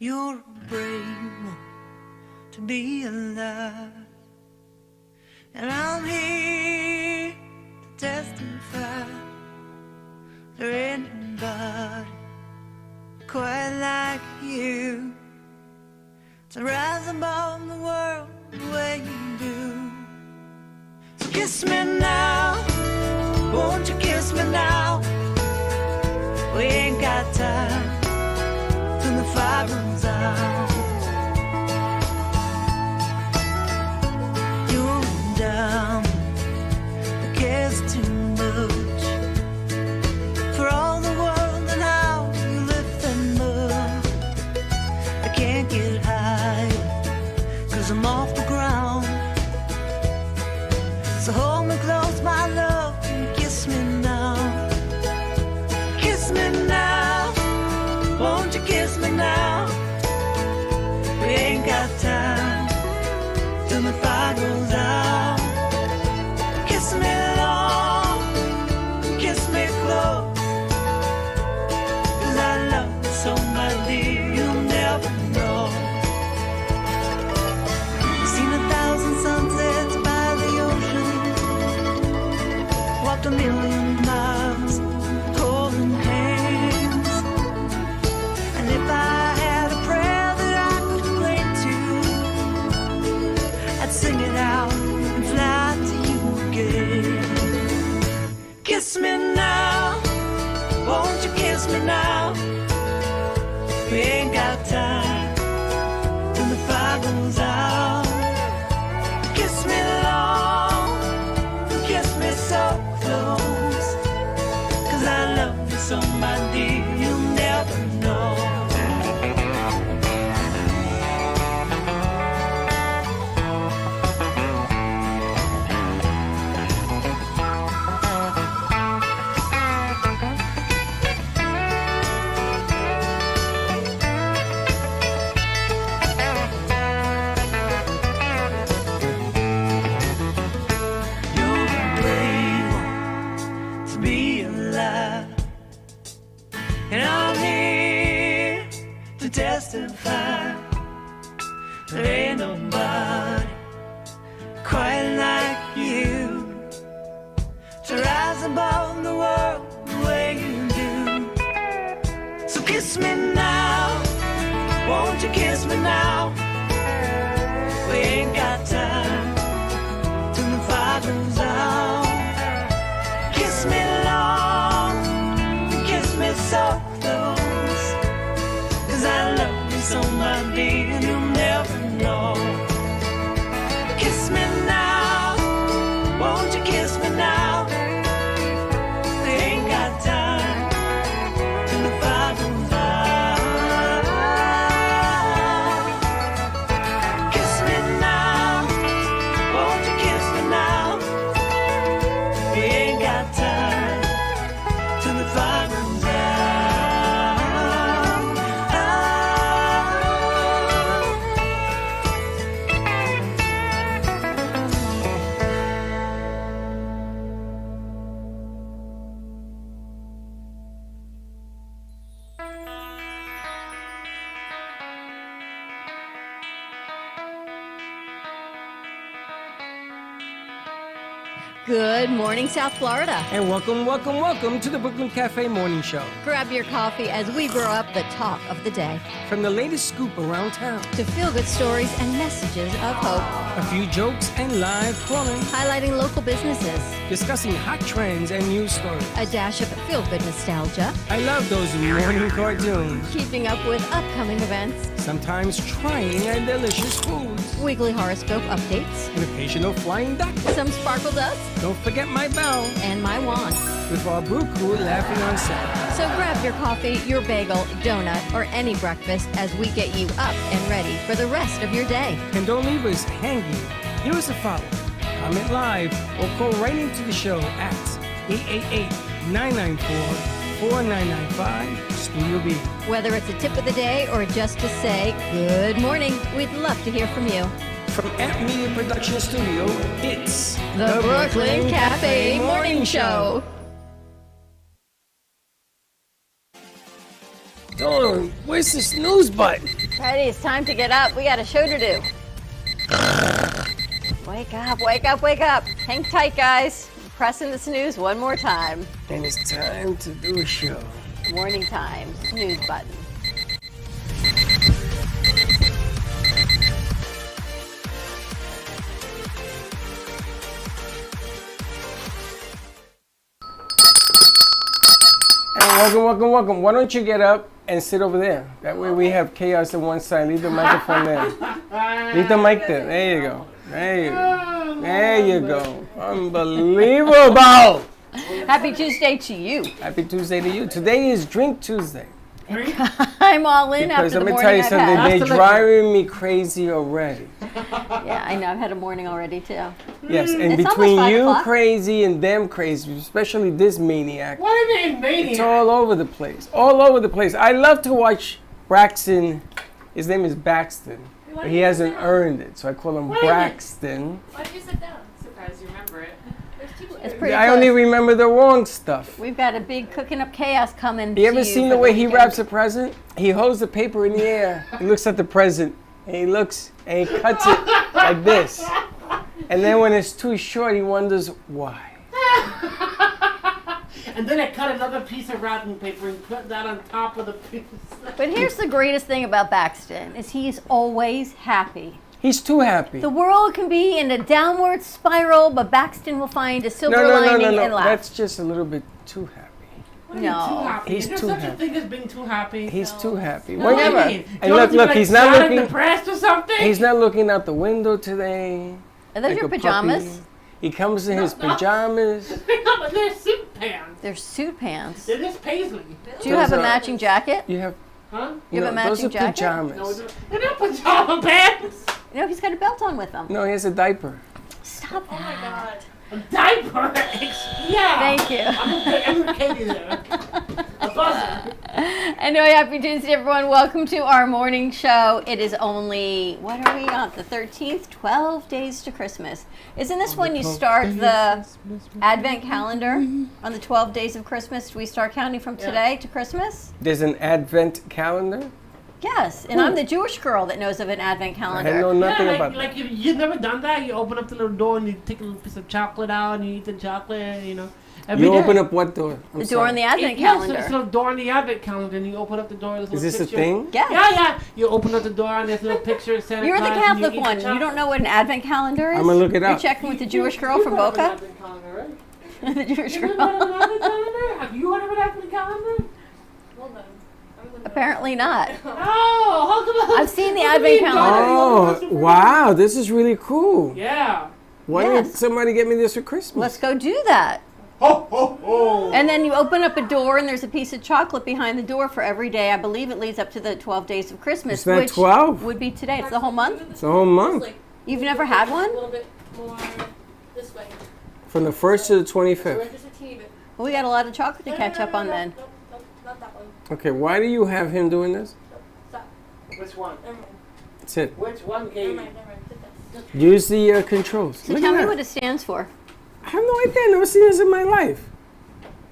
You're a brave one to be alive, and I'm here to testify. There ain't nobody quite like you to rise above the world the way you do. So kiss me now, won't you kiss me now? We ain't got time till the fire burns out. You're down, the care's too much for all the world and how you lift them up. I can't get higher, 'cause I'm off the ground. So hold me close, my love, and kiss me now. Kiss me now, won't you kiss me now? We ain't got time till the fire goes out. Kiss me long, kiss me close, 'cause I love you so, my dear, you'll never know. Seen 1,000 sunsets by the ocean, walked 1,000,000 miles holding hands. And if I had a prayer that I could play to, I'd sing it out and fly to you again. Kiss me now, won't you kiss me now? We ain't got time till the fire goes out. Kiss me long, kiss me so close, 'cause I love you so, my dear, you'll never know. You're a brave one to be alive, and I'm here to testify. There ain't nobody quite like you to rise above the world the way you do. So kiss me now, won't you kiss me now? We ain't got time till the fire goes out. Kiss me long, kiss me so close, 'cause I love you so, my dear, you'll never know. Kiss me now, won't you kiss me now? We ain't got time till the fire goes out. Kiss me now, won't you kiss me now? We ain't got time till the fire goes out. Good morning, South Florida. And welcome to the Brooklyn Cafe Morning Show. Grab your coffee as we grow up the talk of the day. From the latest scoop around town, To feel-good stories and messages of hope. a few jokes and live calling, Highlighting local businesses. discussing hot trends and news stories. A dash of feel-good nostalgia. I love those morning cartoons. Keeping up with upcoming events. Sometimes trying and delicious foods. Weekly horoscope updates. An occasional flying duck. Some sparkle dust. Don't forget my bell. And my wand. With our brew crew laughing on set. So grab your coffee, your bagel, donut, or any breakfast as we get you up and ready for the rest of your day. And don't leave us hanging. Give us a follow. Comment live or call right into the show at 888-994-4995 Studio B. Whether it's a tip of the day or just to say good morning, we'd love to hear from you. From Amp Media Production Studio, it's The Brooklyn Cafe Morning Show. Hillary, where's the snooze button? Ready, it's time to get up. We got a show to do. Wake up, wake up, wake up. Hang tight, guys. Pressing the snooze one more time. And it's time to do a show. Morning time, snooze button. Welcome. Why don't you get up and sit over there? That way we have chaos on one side. Leave the microphone there. Leave the mic there. There you go. There you go. Unbelievable. Happy Tuesday to you. Happy Tuesday to you. Today is Drink Tuesday. I'm all in Because after the let me morning tell you I've something, had. they're driving me crazy already. Yeah, I know. I've had a morning already too. Yes, and It's between almost 5 you o'clock. crazy and them crazy, especially this maniac, What do you mean, maniac? it's all over the place. All over the place. I love to watch Braxton. His name is Baxton. But he hasn't earned it, so I call him Braxton. Why don't you sit down? Surprised you remember it. There's two It's pretty I close. only remember the wrong stuff. We've got a big cooking up chaos coming. You ever to seen for the way he weekend. wraps a present? He holds the paper in the air. He looks at the present, and he looks, and he cuts it like this. And then when it's too short, he wonders why. And then I cut another piece of wrapping paper and put that on top of the piece. But here's the greatest thing about Baxton is he's always happy. He's too happy. The world can be in a downward spiral, but Baxton will find a silver lining and laugh. That's just a little bit too happy. What do you mean No. too happy? He's Is there too such happy. a thing as being too happy? He's too happy. What do you Never. mean? And You look, want to be, look, like, he's not sad and looking. depressed or something? He's not looking out the window today. Are those like your a puppy. pajamas? He comes in his pajamas. No, but they're suit pants. They're suit pants. They're just paisley. Do you have Those a are- matching jacket? You have. Huh? You have a those matching are jacket? No, pajamas. they're not pajama pants. No, he's got a belt on with him. No, he has a diaper. Stop Oh my that. god. A diaper. Yeah. Thank you. I'm with Katie there. A buzzer. Anyway, happy Tuesday, everyone. Welcome to our morning show. It is only, what are we on? The 13th? 12 days to Christmas. Isn't this when you start the Advent calendar? On the 12 days of Christmas, do we start counting from today to Christmas? There's an Advent calendar. Yes, and I'm the Jewish girl that knows of an Advent I calendar. know nothing yeah, about like that. you've never done that. You open up the little door and you take a little piece of chocolate out and you eat the chocolate. You know. Every You day. open up what door? I'm The door sorry. on the Advent Yes, calendar. it's a little door on the Advent calendar, and you open up the door. There's a Is little this a picture. thing? Yes. Yeah. You open up the door, and there's a little picture of Santa You're the Claus. and Catholic you eat the one. You chocolate. don't know what an Advent calendar is? I'm gonna look it You're up. checking with the Jewish girl You from heard of an Boca? Advent calendar, right? The Jewish You heard girl. of an Advent calendar? Have you heard of an Advent calendar? Hold on. Apparently not. Oh, how come? I've seen the how come Advent you don't calendar. know? Oh, wow. This is really cool. Yeah. Why didn't Yes. somebody get me this for Christmas? Let's go do that. Ho ho ho. And then you open up a door and there's a piece of chocolate behind the door for every day. I believe it leads up to the 12 days of Christmas, It's not which 12. would be today. It's the whole month. It's a whole month. Like You've never had a one? little bit more this way. From the 1st to the Right, 25th. just a teeny bit. Well, we got a lot of chocolate to No, catch no, up no, on no, then. Nope, not that one. Okay, why do you have him doing this? Stop. Which one? Never mind. That's it. Which one, Never Katie? mind. Sit down. Use the controls. So Look tell at me that. what it stands for. I have no idea. I've never seen this in my life.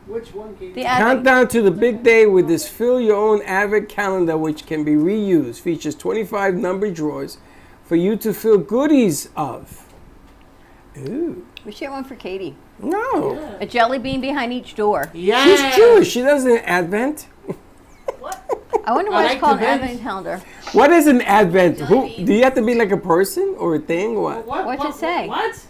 Which one, Katie? The Advent. Countdown to the big day with this fill your own Advent calendar, which can be reused. Features 25 numbered drawers for you to fill goodies of. Ooh. We should get one for Katie. No. A jelly bean behind each door. Yeah. She's Jewish. She doesn't Advent. I wonder why I it's like called the an vent. Advent calendar. What is an Advent? Who do you have to be like a person or a thing? Or what? What's it say? What?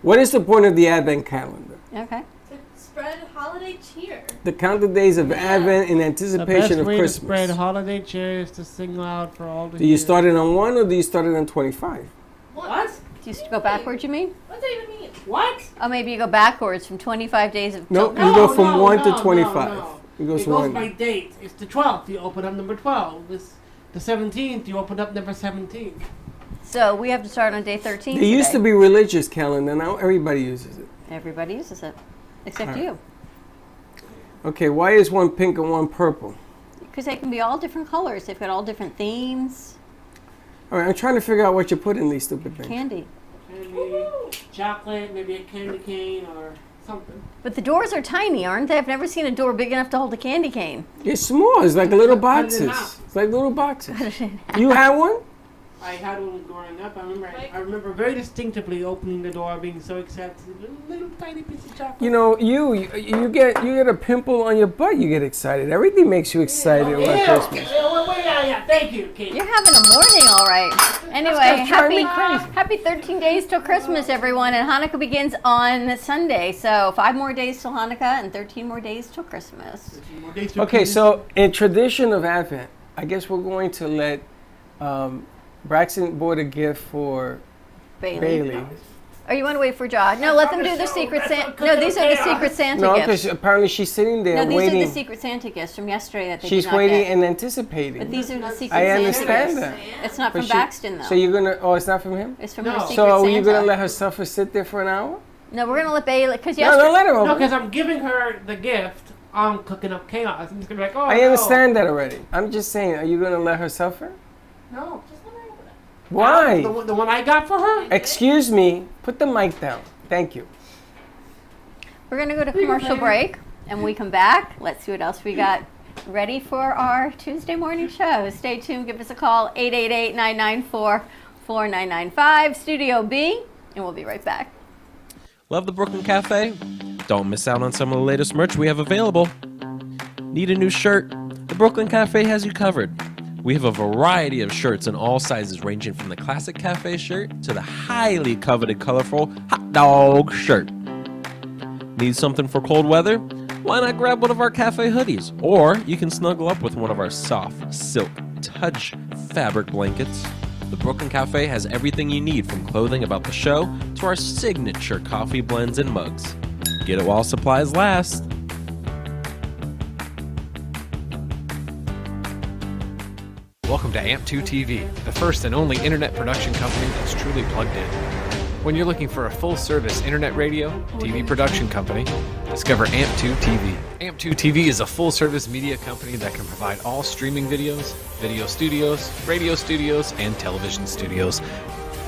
What is the point of the Advent calendar? Okay. To spread holiday cheer. To count the days of Advent in The anticipation best of way Christmas. to spread holiday cheer is to sing loud for all the Do you years. start it on 1 or do you start it on 25? What? Do you go backwards, you mean? What's that even mean? What? Oh, maybe you go backwards from 25 days of... Nope, No, you go from no, 1 no, to 25. no. It goes It from goes 1. by date. It's the 12th. You open up number 12. This, the 17th, you open up number 17. So we have to start on day 13 There used to today. be religious calendar. Now everybody uses it. Everybody uses it, except All right. you. Okay, why is one pink and one purple? Because they can be all different colors. They've got all different themes. All right, I'm trying to figure out what you put in these stupid things. Candy. Candy, chocolate, maybe a candy cane, or something. But the doors are tiny, aren't they? I've never seen a door big enough to hold a candy cane. It's small. It's like little Cut it in boxes. half. It's like little boxes. You had one? I had one growing up. I remember very distinctively opening the door, being so excited. Little tiny piece of chocolate. You know, you get a pimple on your butt. You get excited. Everything makes you excited about Christmas. Yeah. Thank you, Kate. You're having a morning, all right. Anyway, That's driving me crazy. happy 13 days till Christmas, everyone. And Hanukkah begins on Sunday. So 5 more days till Hanukkah and 13 more days till Christmas. Okay, so in tradition of Advent, I guess we're going to let Braxton bought a gift for Bailey. Or you want to wait for Josh? No, let them do the Secret Santa. No, these are the Secret Santa No, gifts. because apparently she's sitting there No, these waiting. are the Secret Santa gifts from yesterday that they She's did not waiting get. and anticipating. But these are the Secret I Santa understand gifts. that. It's not But from she- Baxton, though. So you're gonna? Oh, it's not from him. It's from No. her Secret So are Santa. you gonna let her suffer sit there for an hour? No, we're gonna let Bailey because No, yesterday. don't let her No, open. because I'm giving her the gift. I'm cooking up chaos. I'm just gonna be like, oh. I understand that already. I'm just saying, are you gonna let her suffer? No, just let her open it. Why? The one I got for her. Excuse me. Put the mic down. Thank you. We're gonna go to commercial break, and when we come back, let's see what else we got ready for our Tuesday morning show. Stay tuned. Give us a call 888-994-4995 Studio B, and we'll be right back. Love the Brooklyn Cafe? Don't miss out on some of the latest merch we have available. Need a new shirt? The Brooklyn Cafe has you covered. We have a variety of shirts in all sizes, ranging from the classic cafe shirt to the highly coveted colorful hot dog shirt. Need something for cold weather? Why not grab one of our cafe hoodies? Or you can snuggle up with one of our soft silk touch fabric blankets. The Brooklyn Cafe has everything you need, from clothing about the show to our signature coffee blends and mugs. Get it while supplies last. Welcome to AMP2 TV, the first and only internet production company that's truly plugged in. When you're looking for a full-service internet radio, TV production company, discover AMP2 TV. AMP2 TV is a full-service media company that can provide all streaming videos, video studios, radio studios, and television studios.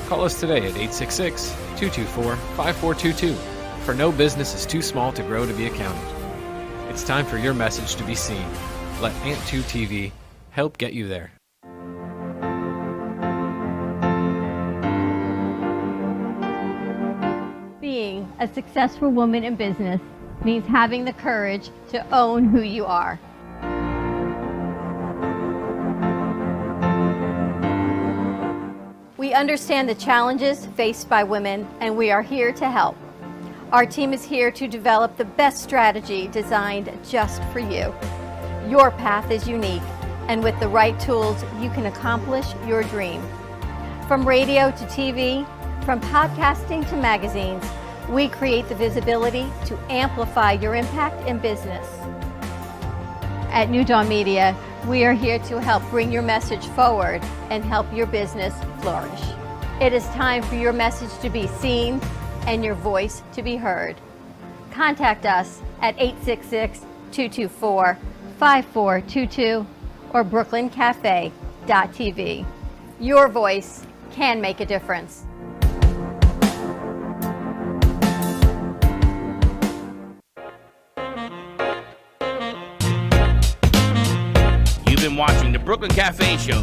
Call us today at 866-224-5422, for no business is too small to grow to be accounted. It's time for your message to be seen. Let AMP2 TV help get you there. Being a successful woman in business means having the courage to own who you are. We understand the challenges faced by women, and we are here to help. Our team is here to develop the best strategy designed just for you. Your path is unique, and with the right tools, you can accomplish your dream. From radio to TV, from podcasting to magazines, we create the visibility to amplify your impact in business. At New Dawn Media, we are here to help bring your message forward and help your business flourish. It is time for your message to be seen and your voice to be heard. Contact us at 866-224-5422 or brooklyncafe.tv. Your voice can make a difference. You've been watching the Brooklyn Cafe Show.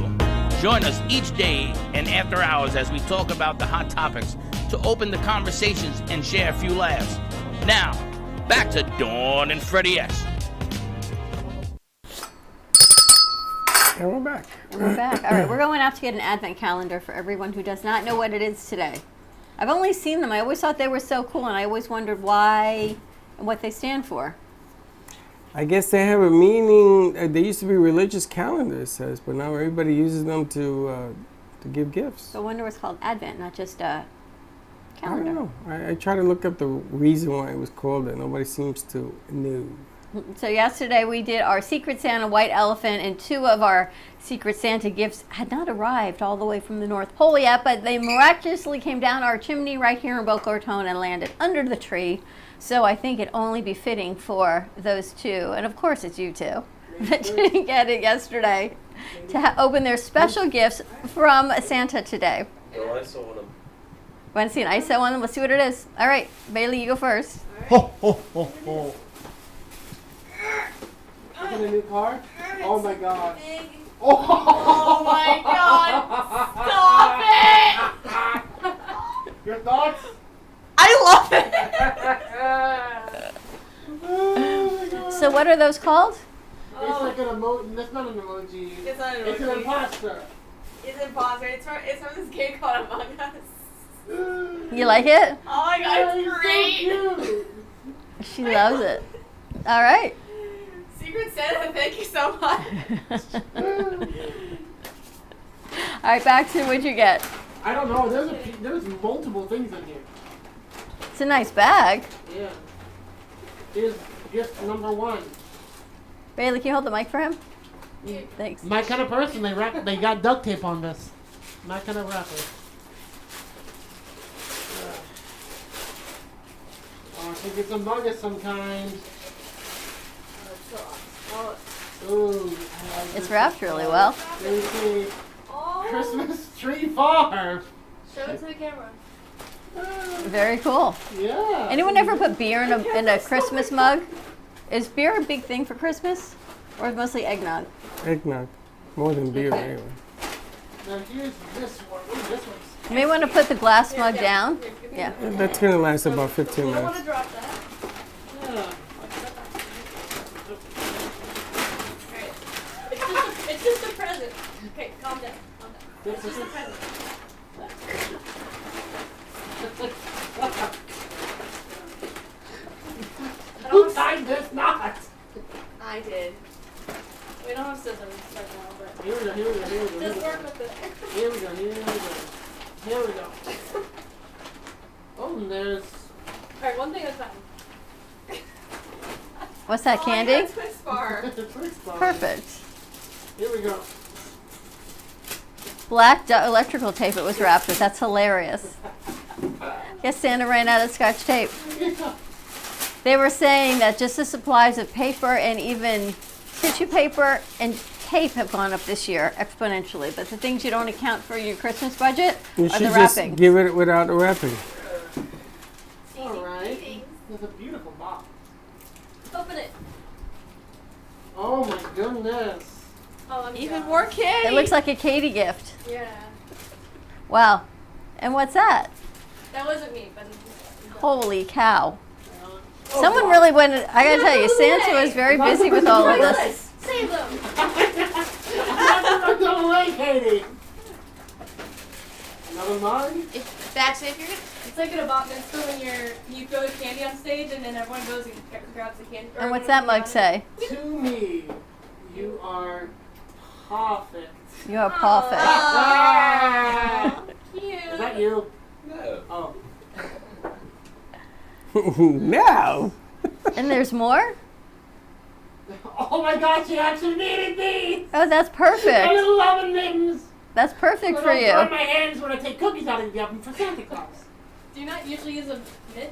Join us each day and after hours as we talk about the hot topics to open the conversations and share a few laughs. Now, back to Dawn and Freddie S. And we're back. We're back. All right, we're going out to get an advent calendar for everyone who does not know what it is today. I've only seen them. I always thought they were so cool, and I always wondered why and what they stand for. I guess they have a meaning. They used to be religious calendar, it says, but now everybody uses them to give gifts. So I wonder what's called Advent, not just a I calendar. don't know. I tried to look up the reason why it was called that. Nobody seems to know. So yesterday we did our Secret Santa white elephant, and 2 of our Secret Santa gifts had not arrived all the way from the North Pole yet, but they miraculously came down our chimney right here in Boca Raton and landed under the tree. So I think it'd only be fitting for those 2, and of course it's you 2, that didn't get it yesterday, to open their special gifts from Santa today. Oh, I saw one of them. Want to see an ISO on them? Let's see what it is. All right, Bailey, you go first. All right. Ho, ho, ho, ho. Look at the new car. Oh my god. Big. Oh my God. Stop it. Your thoughts? I love it. Oh my god. So what are those called? It's like an emoji. That's not an emoji. It's not an It's an emoji. imposter. It's imposter. It's from this game called Among Us. You like it? Oh my god, it's great. So cute. She loves it. All right. Secret Santa, thank you so much. All right, back to what'd you get? I don't know. There's multiple things in here. It's a nice bag. Yeah. Here's gift number 1. Bailey, can you hold the mic for him? Thanks. My kind of person. They got duct tape on this. My kind of rapper. Oh, I think it's a mug of some kind. Ooh, I like It's this wrapped one. really well. Let me see. Oh. Christmas tree farm. Show it to the camera. Very cool. Yeah. Anyone ever put beer in a Christmas mug? Is beer a big thing for Christmas? Or mostly eggnog? Eggnog. More than beer, anyway. Now here's this one. Ooh, this one's. You may want to put the glass mug down. Yeah. That's gonna last about 15 You don't want minutes. to drop that. Yeah. It's just a present. Okay, calm down. Calm down. This It's is just a present. Who tied this knot? I did. We don't have scissors right now, but Here we go. Here we go. Here we go. Here just we go. work with it. Here we go. Here we go. Here we go. Oh, and there's. Alright, one thing at a time. What's that, candy? Oh, Twist bar. the twist bar. Perfect. Here we go. Black electrical tape it was wrapped with. That's hilarious. Guess Santa ran out of Scotch tape. They were saying that just the supplies of paper and even tissue paper and tape have gone up this year exponentially. But the things you don't account for your Christmas budget You are should the just wrapping. give it without the wrapping. All right. There's a beautiful box. Open it. Oh my goodness. Oh, I'm Even jealous. more candy. It looks like a Katie gift. Yeah. Wow. And what's that? That wasn't me, but. Holy cow. Oh, Someone God. really went, I gotta tell you, Santa was very busy with all of this. Save them. I'm going away, Katie. Another mug? That's if you're gonna. It's like an about mitzvah when you throw the candy on stage and then everyone goes and grabs the candy. And what's that mug say? To me, you are perfect. You are perfect. Ah! Cute. Is that you? No. Oh. No. And there's more? Oh my God, she actually needed these! Oh, that's My perfect. little loving mittens! That's perfect So for don't burn you. my hands when I take cookies out of the oven for Santa Claus. Do you not usually use a mitt?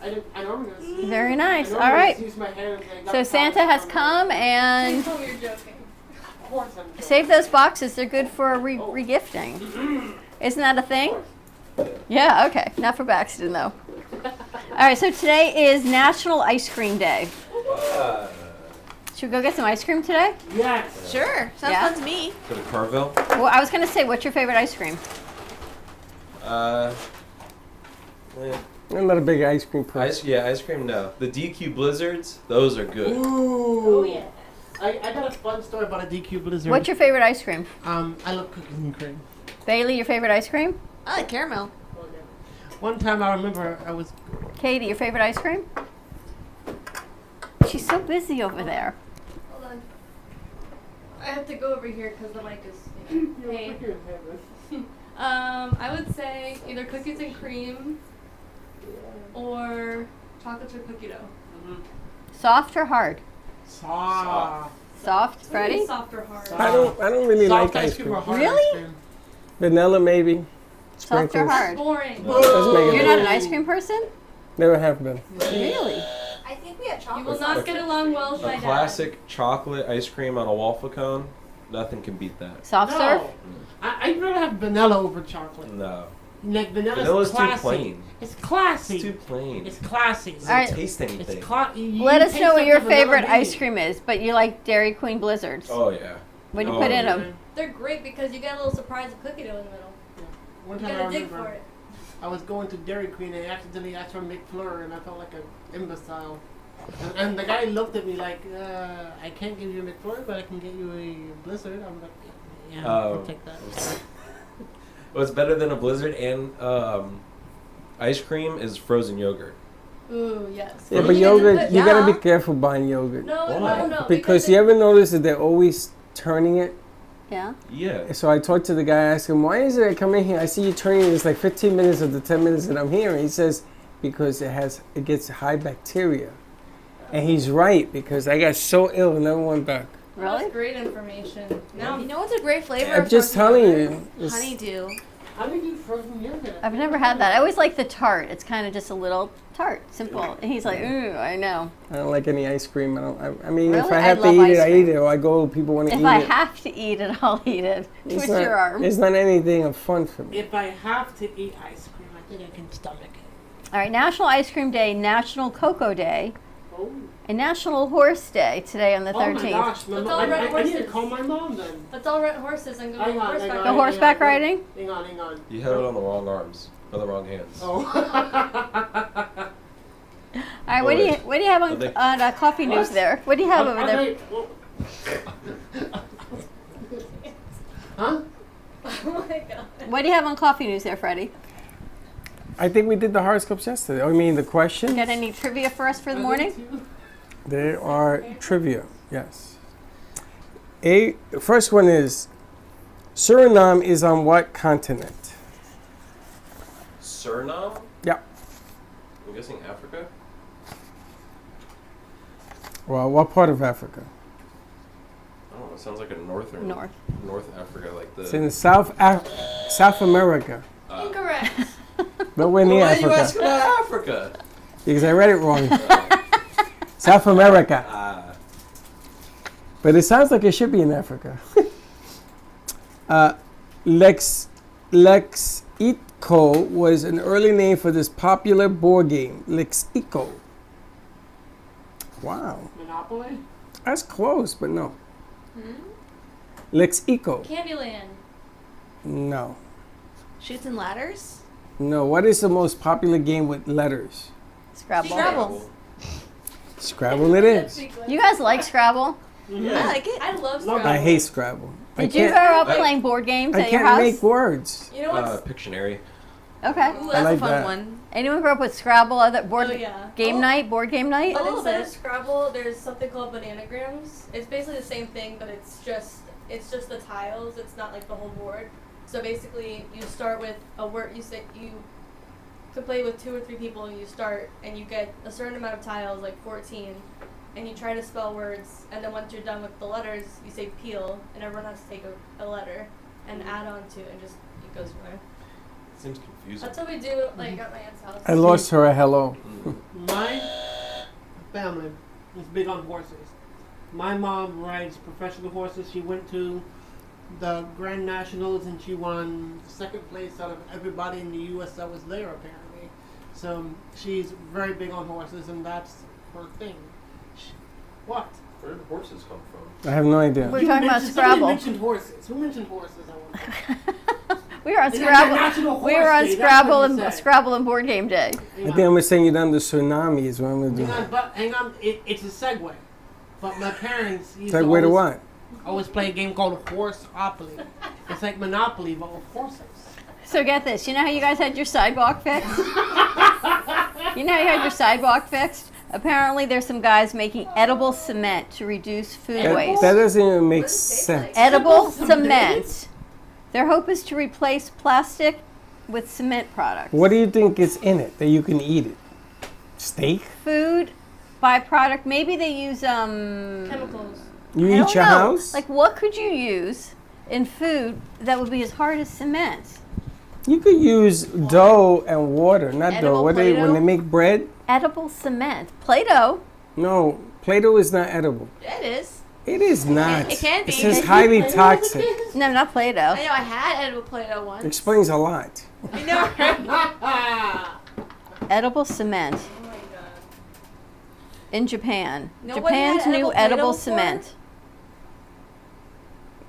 I normally just Very nice. I All normally right. just use my hands and I So got Santa powder has on come Please and tell me you're joking. Of course I'm joking. save those boxes. They're good for regifting. Isn't that a thing? Yeah, okay. Not for Baxton, though. All right, so today is National Ice Cream Day. Should we go get some ice cream today? Yes. Sure. Sounds Yeah. fun to me. Go to Carvel. Well, I was going to say, what's your favorite ice cream? Yeah. I'm not a big ice cream person. Ice cream. No, the DQ Blizzards. Those are good. Ooh. Oh yeah. I got a fun story about a DQ Blizzard. What's your favorite ice cream? I love cookies and cream. Bailey, your favorite ice cream? I like caramel. One time I remember I was. Katie, your favorite ice cream? She's so busy over there. Hold on. I have to go over here because the mic is. Hey. I would say either cookies and cream or chocolate chip cookie dough. Soft or hard? Soft. Soft, Freddie? Soft or hard? I don't really Soft like ice cream. or hard Really? ice cream? Vanilla maybe. Soft Sprinkles. or hard? Boring. Let's make it You're not an better. ice cream person? Never have been. Really? I think we had You chocolate. will not get along well with my A dad. classic chocolate ice cream on a waffle cone. Nothing can beat that. Soft serve? No. I'd rather have vanilla over chocolate. No. Like Vanilla's too classy. plain. It's classy. It's too plain. It's classy. Doesn't All right. taste anything. Let us know what your favorite ice cream is, but you like Dairy Queen Blizzards. Oh yeah. What do you Oh, put in yeah. them? They're great because you get a little surprise of cookie dough in the middle. One You time I gotta dig remember for it. I was going to Dairy Queen and I accidentally asked for McFlurry and I felt like an imbecile. And the guy looked at me like, I can't give you a McFlurry, but I can get you a Blizzard. I'm like, yeah, I'll take that. What's better than a Blizzard and ice cream is frozen yogurt. Ooh, yes. Yeah, You but can yogurt, put- you gotta Yeah. be careful buying yogurt. No, Why? no, no. Because you ever notice that they're always turning it? Yeah. Yeah. So I talked to the guy, I asked him, why is it I come in here, I see you turning it, it's like 15 minutes of the 10 minutes that I'm here. And he says, because it gets high bacteria. And he's right, because I got so ill and never went back. Really? That's great information. Now, You know what's a great flavor? I'm of just frozen telling yogurt? you. it's- Honeydew. How do you do frozen yogurt? I've never had that. I always like the tart. It's kind of just a little tart, simple. And he's like, ooh, I know. I don't like any ice cream. I mean, if Really? I I have to love eat it, ice I cream. eat it. Or I go, people want to If eat I it. have to eat it, I'll eat it. It's Twist not- your arm. It's not anything of fun for me. If I have to eat ice cream, I think I can stomach it. All right, National Ice Cream Day, National Cocoa Day, Oh, and National Horse Day today on the oh my 13th. gosh. My Let's mom, all ride I need to horses. call my mom then. let's all rent horses and go Hang on, horseback hang on. Go riding. horseback riding? Hang on. You had it on the wrong arms or the wrong hands. Oh. All right, what do you have Are they- on coffee news there? What do you have over Are there? they- Huh? Oh my god. What do you have on coffee news there, Freddie? I think we did the horoscopes yesterday. I mean, the questions. Got any trivia for us for the Are they morning? too? There are trivia, yes. First one is, Suriname is on what continent? Suriname? Yeah. I'm guessing Africa. Well, what part of Africa? I don't know. It sounds like a northern North. Africa, like the. It's in South America. Incorrect. Nowhere near Why are you Africa. asking about Africa? Because I read it wrong. South America. But it sounds like it should be in Africa. Lexicco was an early name for this popular board game. Lexicco. Wow. Monopoly? That's close, but no. Lexicco. Candyland. No. Shoots and ladders. No. What is the most popular game with letters? Scrabble. Scrabble. Scrabble it is. You guys like Scrabble? I like it. I love Love Scrabble. I hate Scrabble. Did you grow up playing board games I at your can't house? make words. You know what's Pictionary. Okay. Ooh, I that's like a fun that. one. Anyone grew up with Scrabble? Other board Oh, yeah. game Oh. night? Board game night? But little instead bit. of Scrabble, there's something called bananagrams. It's basically the same thing, but it's just the tiles. It's not like the whole board. So basically, you start with a word. You can play with 2 or 3 people. You start and you get a certain amount of tiles, like 14, and you try to spell words. And then once you're done with the letters, you say peel, and everyone has to take a letter and add on to it, and just it goes from there. Seems confusing. That's what we do, like at my aunt's house. I lost her a hello. My family is big on horses. My mom rides professional horses. She went to the Grand Nationals and she won second place out of everybody in the U.S. that was there, apparently. So she's very big on horses, and that's her thing. What? Where did horses come from? I have no idea. We're talking about Somebody Scrabble. mentioned horses. Who mentioned horses? I wonder. We were on It's National Scrabble. Horse We were on Day, that's Scrabble what he and said. Scrabble and board game day. I think I'm gonna send you down to tsunami is what I'm gonna do. Hang on. It's a segue. But my parents used Segue to always, what? always play a game called Horseopoly. It's like Monopoly, but with horses. So get this. You know how you guys had your sidewalk fixed? You know how you had your sidewalk fixed? Apparently, there's some guys making edible cement to reduce food waste. That doesn't even make What does it taste sense. like? Edible Edible cement. Their hope is to replace plastic with cement products. What do you think is in it that you can eat it? Steak? Food byproduct. Maybe they use Chemicals. You I eat don't your know. house? Like, what could you use in food that would be as hard as cement? You could use dough and water, not dough. Edible What they when Play-Doh? they make bread? Edible cement. Play-Doh. No, Play-Doh is not edible. It is. It is not. It can be. It's just highly toxic. No, not Play-Doh. I know I had edible Play-Doh once. Explains a lot. I know, right? Edible cement Oh my god. in Japan. Nobody Japan's had new edible edible Play-Doh before? cement.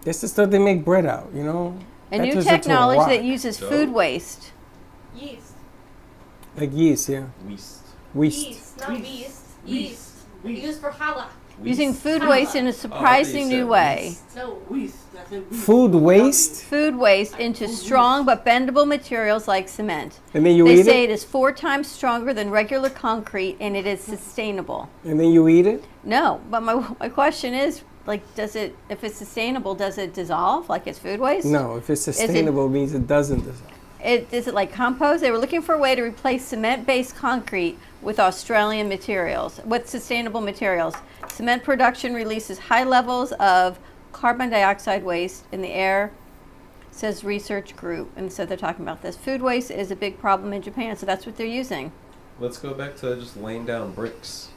That's the stuff they make bread out, you know? A That new turns into a technology rock. that uses food waste. Yeast. Like yeast, yeah. Weast. Yeast. Yeast, not yeast. Yeast. Yeast. Used for challah. Using food Ah. waste in a surprising new way. No. Weast. That's it. Weast. Food waste, Food waste into strong but bendable materials like cement. and then you They eat say it, it is 4 times stronger than regular concrete and it is sustainable. and then you eat it. No, but my question is, like, does it, if it's sustainable, does it dissolve like it's food waste? No, if it's sustainable, it means it doesn't dissolve. Is it like compost? They were looking for a way to replace cement-based concrete with Australian materials, with sustainable materials. Cement production releases high levels of carbon dioxide waste in the air, says research group. And so they're talking about this. Food waste is a big problem in Japan, so that's what they're using. Let's go back to just laying down bricks.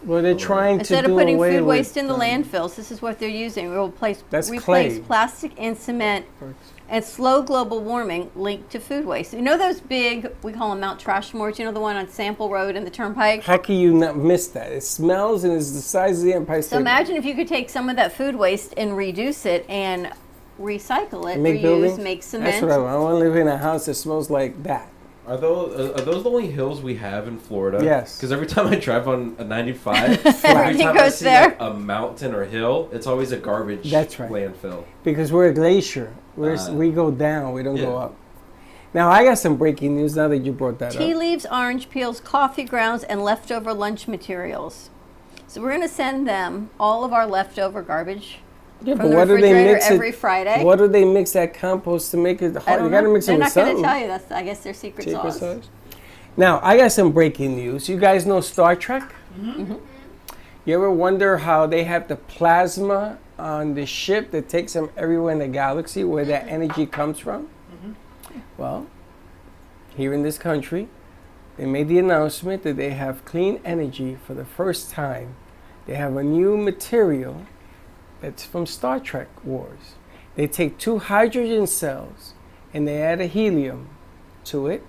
Well, they're trying Instead to of do putting away food with, waste in the landfills, this is what they're using. We'll replace That's clay. plastic and cement and slow global warming linked to food waste. You know those big, we call them Mount Trashmores, you know the one on Sample Road and the Turnpike? How can you not miss that? It smells and it's the size of the Empire State. So imagine if you could take some of that food waste and reduce it and recycle it, Make reuse, buildings? make cement. That's what I want. I want to live in a house that smells like that. Are those the only hills we have in Florida? Yes. Because every time I drive on a 95, every Everything time I goes see there. like a mountain or hill, it's always a garbage That's right. landfill. Because we're a glacier. We go down, we don't go up. Now, I got some breaking news now that you brought that Tea up. leaves, orange peels, coffee grounds, and leftover lunch materials. So we're going to send them all of our leftover garbage Yeah, from but the what do they refrigerator mix every it? Friday. What do they mix that compost to make it I hard? don't You got to know. mix They're it with not going something. to tell you. That's, I guess, their secret Secret sauce. sauce. Now, I got some breaking news. You guys know Star Trek? Mm-hmm. You ever wonder how they have the plasma on the ship that takes them everywhere in the galaxy, where that energy comes from? Well, here in this country, they made the announcement that they have clean energy for the first time. They have a new material that's from Star Trek Wars. They take 2 hydrogen cells and they add a helium to it,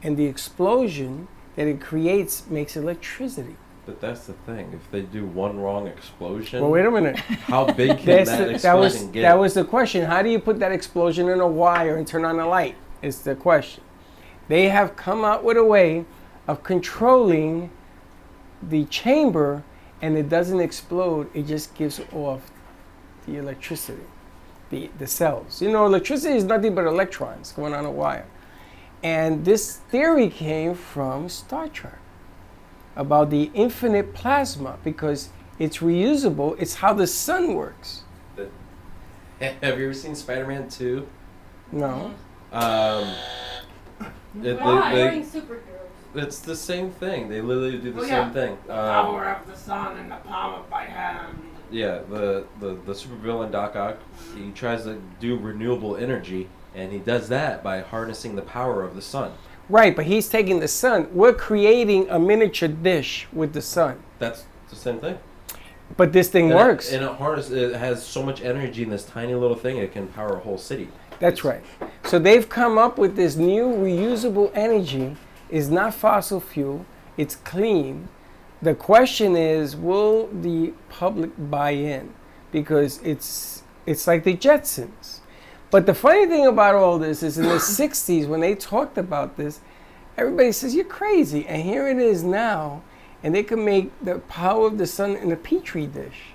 and the explosion that it creates makes electricity. But that's the thing. If they do one wrong explosion, Well, wait a minute. how big can That's that the- explosion get? that was the question. How do you put that explosion in a wire and turn on a light? Is the question. They have come out with a way of controlling the chamber, and it doesn't explode. It just gives off the electricity, the cells. You know, electricity is nothing but electrons going on a wire. And this theory came from Star Trek about the infinite plasma, because it's reusable. It's how the sun works. Have you ever seen Spider-Man 2? No. Wearing superheroes. It's the same thing. They literally do the Oh, yeah. same thing. Power of the sun in the palm of my hand. Yeah, the supervillain Doc Ock, he tries to do renewable energy, and he does that by harnessing the power of the sun. Right, but he's taking the sun. We're creating a miniature dish with the sun. That's the same thing. But this thing And works. it has so much energy in this tiny little thing, it can power a whole city. That's right. So they've come up with this new reusable energy. It's not fossil fuel. It's clean. The question is, will the public buy in? Because it's like the Jetsons. But the funny thing about all this is in the 60s, when they talked about this, everybody says, you're crazy. And here it is now. And they can make the power of the sun in a petri dish.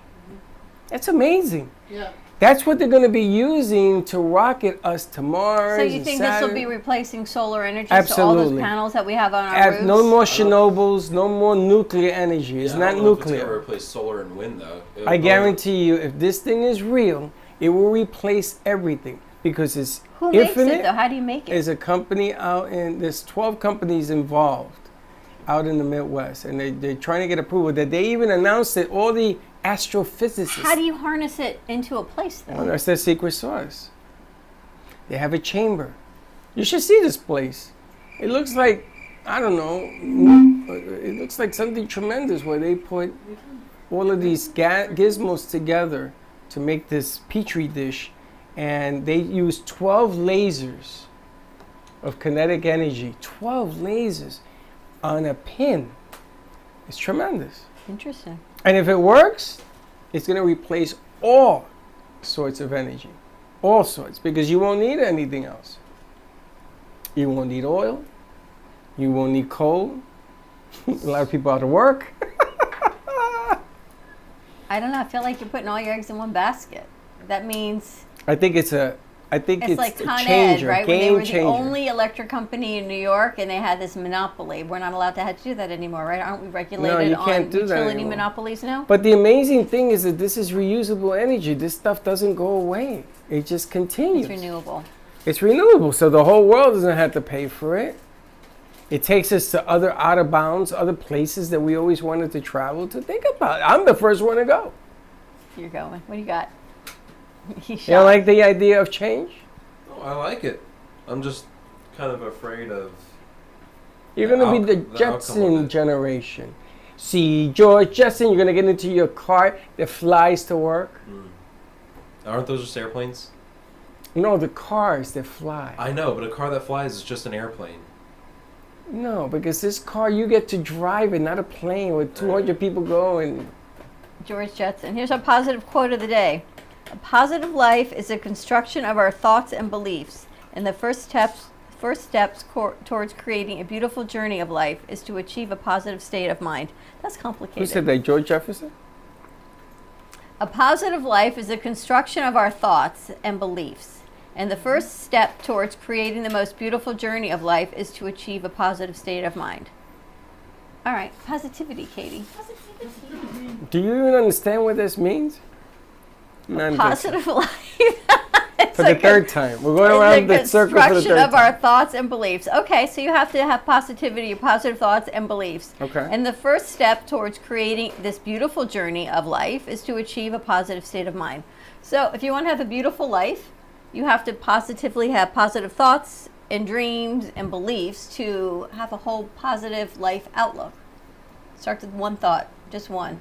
That's amazing. Yeah. That's what they're going to be using to rocket us to Mars. So you and think this will Saturn. be replacing solar energy? So all Absolutely. those panels that we have on our roofs? No more Chernobyls, no more nuclear energy. It's not nuclear. replace solar and wind, though. I guarantee you, if this thing is real, it will replace everything, because it's Who makes infinite. it though? How do you make it? There's a company out in, there's 12 companies involved out in the Midwest, and they're trying to get approval. That they even announced that all the astrophysicists. How do you harness it into a place Well, though? that's their secret sauce. They have a chamber. You should see this place. It looks like, I don't know, it looks like something tremendous where they put all of these gizmos together to make this petri dish, and they use 12 lasers of kinetic energy. 12 lasers on a pin. It's tremendous. Interesting. And if it works, it's going to replace all sorts of energy. All sorts. Because you won't need anything else. You won't need oil. You won't need coal. A lot of people out of work. I don't know. I feel like you're putting all your eggs in one basket. That means I think it's like it's a Con Ed, changer, right? When they game were the changer. only electric company in New York, and they had this monopoly. We're not allowed to have to do that anymore, right? Aren't we regulated you can't on do that utility anymore. monopolies now? But the amazing thing is that this is reusable energy. This stuff doesn't go away. It just continues. It's renewable. It's renewable, so the whole world doesn't have to pay for it. It takes us to other out of bounds, other places that we always wanted to travel to. Think about it. I'm the first one to go. You're going. What do you got? He's You don't shocked. like the idea of change? Oh, I like it. I'm just kind of afraid of. You're The going to be the outcome of Jetson it. generation. See, George Jetson, you're going to get into your car that flies to work. Aren't those just airplanes? No, the cars that fly. I know, but a car that flies is just an airplane. No, because this car, you get to drive it, not a plane with 200 people going. George Jetson. Here's our positive quote of the day. A positive life is a construction of our thoughts and beliefs, and the first steps towards creating a beautiful journey of life is to achieve a positive state of mind. That's complicated. Who said that? George Jefferson? A positive life is a construction of our thoughts and beliefs, and the first step towards creating the most beautiful journey of life is to achieve a positive state of mind. All right, positivity, Katie. Do you even understand what this means? None of this. Positive life. It's For the like third time. We're going it's around the the circle for the construction third of our time. thoughts and beliefs. Okay, so you have to have positivity, positive thoughts and beliefs. Okay. And the first step towards creating this beautiful journey of life is to achieve a positive state of mind. So if you want to have a beautiful life, you have to positively have positive thoughts and dreams and beliefs to have a whole positive life outlook. Start with one thought, just one.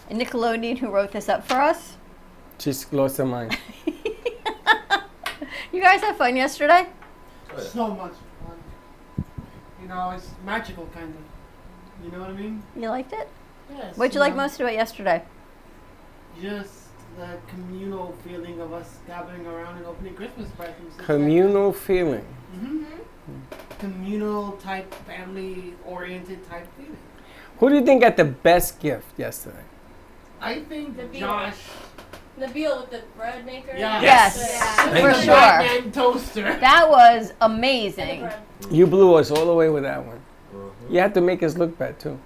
And Nickelodeon, who wrote this up for us. She's lost her mind. You guys have fun yesterday? So much fun. You know, it's magical, kind of. You know what I mean? You liked it? Yes. What'd you like most about yesterday? Just the communal feeling of us gathering around and opening Christmas presents. Communal feeling. Communal type, family oriented type feeling. Who do you think got the best gift yesterday? I think The beer. Josh. Nabil with the bread maker. Yeah. Yes, Yeah. for the sure. Batman toaster. That was And the amazing. bread. You blew us all the way with that one. You had to make us look bad too.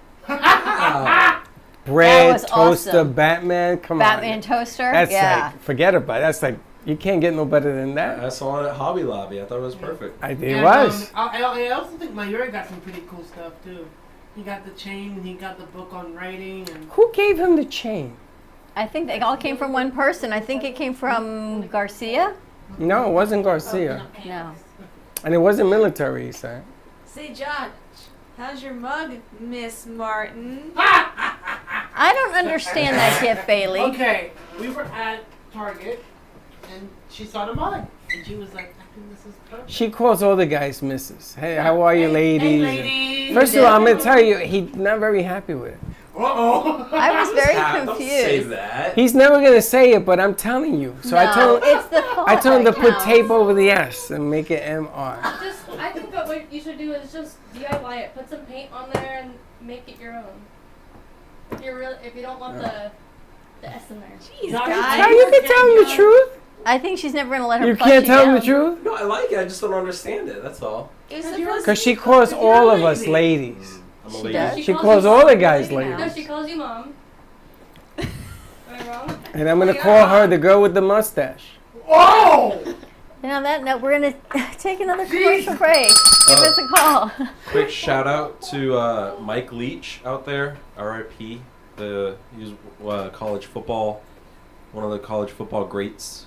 Bread, was toaster, awesome. Batman, come Batman on. toaster. That's yeah. like, forget about it. That's like, you can't get no better than that. I saw it at Hobby Lobby. I thought it was perfect. It And, was. I also think Mayuri got some pretty cool stuff too. He got the chain and he got the book on writing and Who gave him the chain? I think they all came from one person. I think it came from Garcia. No, it wasn't Garcia. No. And it wasn't military, he said. Say, Josh, how's your mug, Miss Martin? I don't understand that gift, Bailey. okay, we were at Target and she saw the mug and she was like, I think this is perfect. She calls all the guys missus. Hey, how are you, ladies? Hey, ladies. First of all, I'm going to tell you, he's not very happy with it. Uh-oh. I was very Don't say confused. that. He's never going to say it, but I'm telling you. So I No, told it's the thought I told him to that put counts. tape over the S and make it MR. I think that what you should do is just DIY it. Put some paint on there and make it your own. If you don't want the S in there. Jeez, Josh, guys. Now you can tell him the truth. I think she's never going to let her You pluck can't tell him the down. truth? No, I like it. I just don't understand it. That's all. It was Because you're supposed Because to she be calls You're all a of us lady. ladies. I'm a She lady. does? She calls calls you all mom. the guys Lady ladies. now. No, she calls you mom. Am I wrong? And I'm going to call her the girl with the mustache. Oh! And on that note, we're going to take another commercial break. Give us a call. Quick shout out to Mike Leach out there, RIP. He was college football, one of the college football greats,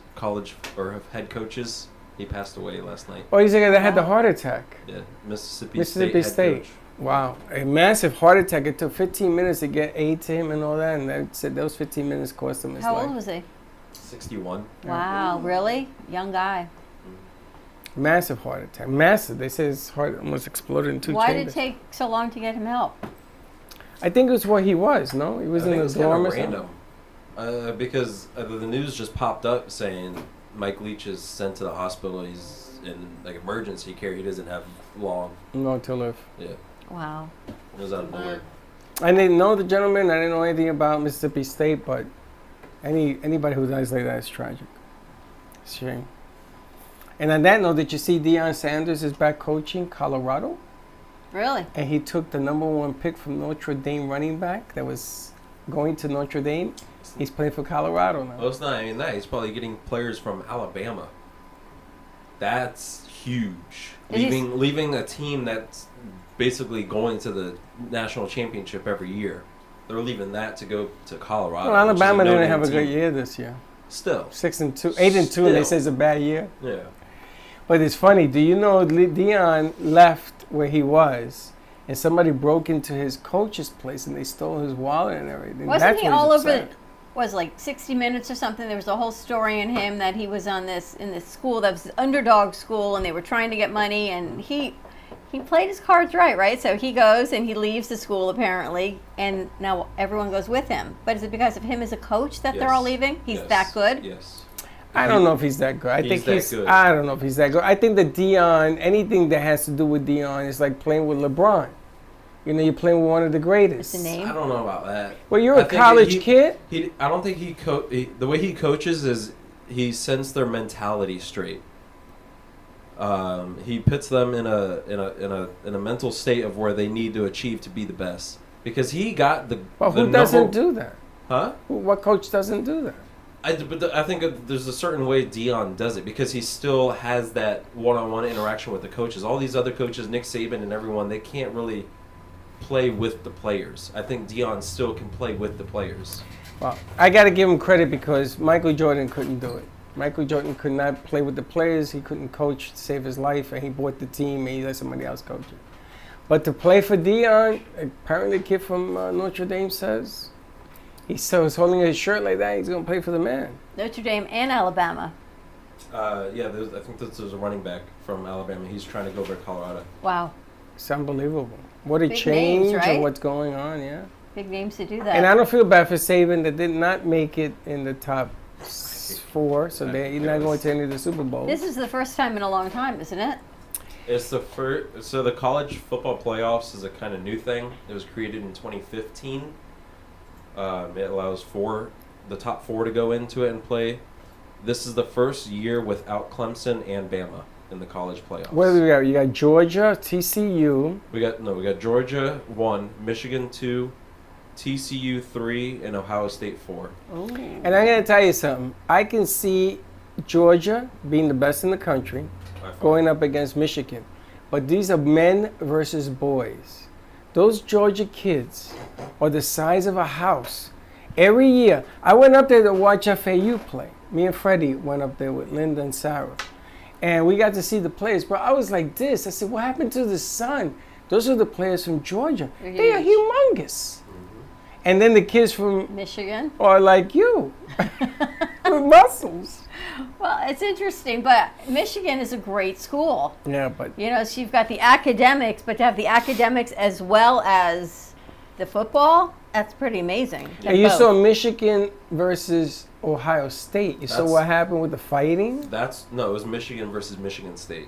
head coaches. He passed away last night. Oh, he's the guy that had the heart attack. Yeah, Mississippi Mississippi State. State. Head coach. Wow, a massive heart attack. It took 15 minutes to get aid to him and all that, and that said those 15 minutes cost him his How life. old was he? 61. Wow, really? Young guy. Massive heart attack. Massive. They say his heart almost exploded in two Why did it chambers. take so long to get him help? I think it was where he was, no? He was I in think the it's kind dorm of or something. random. Because the news just popped up saying Mike Leach is sent to the hospital. He's in like emergency care. He doesn't have long. No to live. Yeah, Wow. it was out of nowhere. I didn't know the gentleman. I didn't know anything about Mississippi State, but anybody who dies like that is tragic. It's a shame. And on that note, did you see Deion Sanders is back coaching Colorado? Really? And he took the #1 pick from Notre Dame running back that was going to Notre Dame. He's playing for Colorado now. Well, it's not even that. He's probably getting players from Alabama. That's huge. Is he Leaving a team that's basically going to the national championship every year. They're leaving that to go to Colorado. Well, which is Alabama didn't no-name have a good team. year this year. Still. 6-2, 8-2, and they Still. say it's a bad year. Yeah. But it's funny. Do you know Deion left where he was, and somebody broke into his coach's place and they stole his wallet and everything? Wasn't That's he what he's all over? upset. Was like 60 Minutes or something. There was a whole story in him that he was on this school that was underdog school, and they were trying to get money, and he played his cards right? So he goes and he leaves the school apparently, and now everyone goes with him. But is it because of him as a coach that they're all Yes. leaving? He's Yes. that good. Yes. I don't know if he's that good. I think He's that good. I don't know if he's that good. I think that Deion, anything that has to do with Deion is like playing with LeBron. You know, you're playing with one of the greatest. What's the name? I don't know about that. Well, you're I a think college kid. I don't think the way he coaches is he sends their mentality straight. He puts them in a mental state of where they need to achieve to be the best. Because he got the. Well, the who doesn't number- do that? Huh? What coach doesn't do that? I think there's a certain way Deion does it because he still has that one-on-one interaction with the coaches. All these other coaches, Nick Saban and everyone, they can't really play with the players. I think Deion still can play with the players. Well, I got to give him credit because Michael Jordan couldn't do it. Michael Jordan could not play with the players. He couldn't coach to save his life, and he bought the team and he let somebody else coach it. But to play for Deion, apparently the kid from Notre Dame says, he's holding his shirt like that, he's going to play for the man. Notre Dame and Alabama. I think this is a running back from Alabama. He's trying to go over to Colorado. Wow. It's unbelievable. What a Big change names, right? and what's going on, yeah. Big names to do that. And I don't feel bad for Saban that did not make it in the top 4, so he's not going to any of the Super Bowls. This is the first time in a long time, isn't it? It's the first. So the college football playoffs is a kind of new thing. It was created in 2015. It allows the top 4 to go into it and play. This is the first year without Clemson and Bama in the college playoffs. What do we got? You got Georgia, TCU. We got Georgia 1, Michigan 2, TCU 3, and Ohio State 4. Ooh. And I'm going to tell you something. I can see Georgia being the best in the country, going up against Michigan. But these are men versus boys. Those Georgia kids are the size of a house. Every year, I went up there to watch FAU play. Me and Freddie went up there with Linda and Sarah. And we got to see the players. But I was like this. I said, what happened to the sun? Those are the players from Georgia. They are humongous. And then the kids from Michigan are like you, with muscles. Well, it's interesting, but Michigan is a great school. Yeah, but You know, so you've got the academics, but to have the academics as well as the football, that's pretty amazing. and you saw Michigan versus Ohio State. You saw That's- what happened with the fighting? It was Michigan versus Michigan State.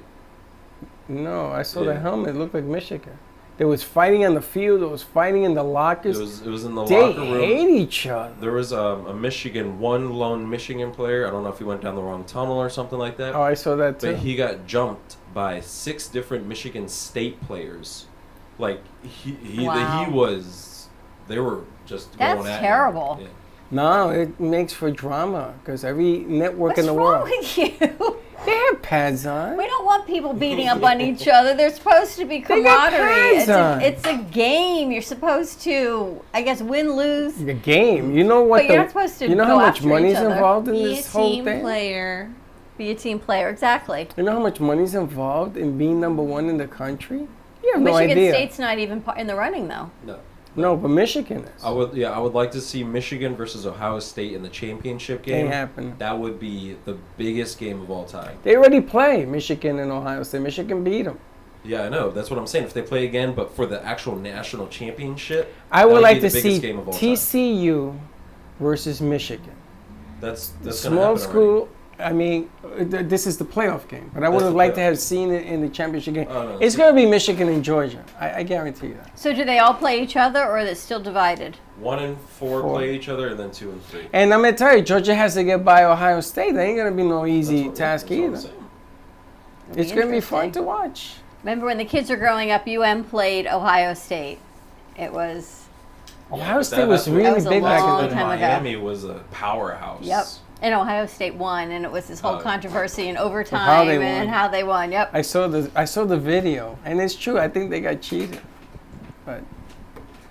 No, I saw Yeah. the helmet. It looked like Michigan. There was fighting on the field. There was fighting in the lockers. It was in the They locker room. hate each other. There was a one lone Michigan player. I don't know if he went down the wrong tunnel or something like that. Oh, I saw that too. But he got jumped by 6 different Michigan State players. Like Wow. they were just That's going at him. terrible. Yeah. No, it makes for drama because every network What's in the wrong world, with you? they have pads on. We don't want people beating up on each other. They're supposed to be They got camaraderie. pads on. It's a game. You're supposed to, I guess, win, lose. The game. You know what? But you're not supposed to You know go how much after money's each other. involved in Be a this whole team thing? player. Be a team player, exactly. You know how much money's involved in being number 1 in the country? You have no Michigan idea. State's not even in the running, though. No. No, but Michigan is. I would like to see Michigan versus Ohio State in the championship game. Ain't happening. That would be the biggest game of all time. They already play Michigan and Ohio State. Michigan beat them. Yeah, I know. That's what I'm saying. If they play again, but for the actual national championship, I would like be to the biggest see game of all time. TCU versus Michigan. That's gonna Small happen school. already. I mean, this is the playoff game, but I would That's have the liked to playoff. have seen it in the championship game. Oh, no, It's that's going to be Michigan and Georgia. I guarantee you that. So do they all play each other, or is it still divided? 1 and 4 Four. play each other, and then 2 and 3. And I'm going to tell you, Georgia has to get by Ohio State. That ain't going to be no easy task That's what I'm either. saying. It's going to be fun interesting. to watch. Remember when the kids were growing up, UM played Ohio State. It was, Ohio but State was really That was a big back long in the day. time ago. Miami was a powerhouse. yep. And Ohio State won, and it was this whole Oh. controversy and how overtime they and won. how they won. Yep. I saw the video, and it's true. I think they got cheated. But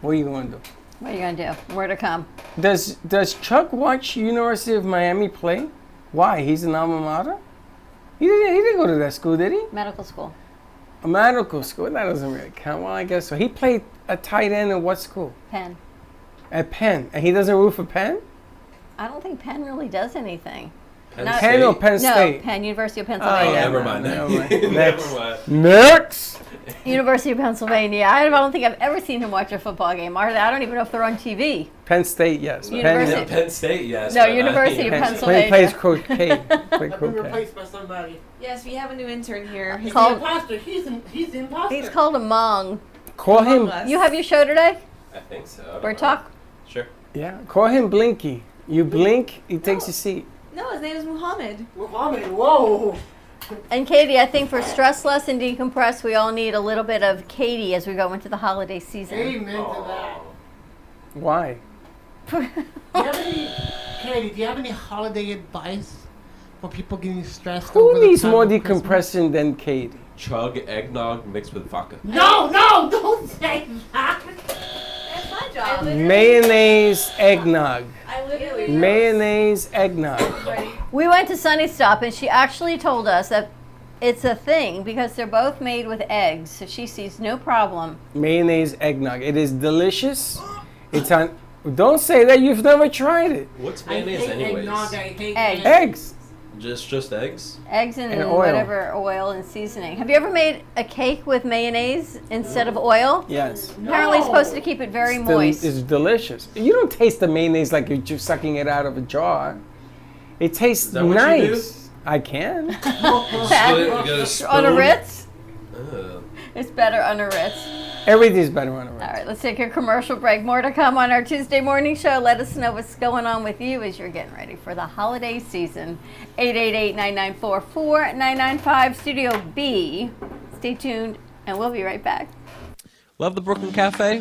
what are you going to do? What are you going to do? More to come. Does Chuck watch University of Miami play? Why? He's an alma mater? He didn't go to that school, did he? Medical school. A medical school? That doesn't really count. Well, I guess so. He played a tight end in what school? Penn. At Penn. And he doesn't root for Penn? I don't think Penn really does anything. Penn Not- Penn or Penn No, State? Penn, University of Oh, Pennsylvania. yeah. Never mind. Never mind. Never Next. mind. Next! University of Pennsylvania. I don't think I've ever seen him watch a football game. I don't even know if they're on TV. Penn State, yes. University. Yeah, Penn State, yes. No, but not- University of Penn, Pennsylvania. He plays croquet. Play I've been croquet. replaced by somebody. Yes, we have a new intern here. He's Called- the imposter. He's the imposter. He's called a Mong. Call him, Among Us. You have your show today? I think so. I don't Or know. talk? Sure. yeah, call him Blinky. You blink, he takes your seat. No, his name is Muhammad. Muhammad, whoa. And Katie, I think for stress less and decompress, we all need a little bit of Katie as we go into the holiday season. Amen to that. Why? Do you have any, Katie, do you have any holiday advice for people getting stressed Who over the needs time more of Christmas? decompression than Katie? Chug eggnog mixed with vodka. No, don't say that. That's my job. Mayonnaise eggnog. I literally Mayonnaise eggnog. We went to Sunny Stop, and she actually told us that it's a thing because they're both made with eggs, so she sees no problem. Mayonnaise eggnog. It is delicious. It's on. Don't say that you've never tried it. What's I mayonnaise hate anyways? eggnog, I hate Eggs. Eggs. Just eggs? Eggs and, And oil. whatever oil and seasoning. Have you ever made a cake with mayonnaise instead of oil? Yes. Apparently, it's supposed to keep it very moist. It's delicious. You don't taste the mayonnaise like you're just sucking it out of a jar. It tastes that what you nice. I can. You got a spoon? On a Ritz? Ugh. It's better on a Ritz. Everything's better on a All Ritz. right, let's take a commercial break. More to come on our Tuesday morning show. Let us know what's going on with you as you're getting ready for the holiday season. 888-994-4995, Studio B. Stay tuned, and we'll be right back. Love the Brooklyn Cafe?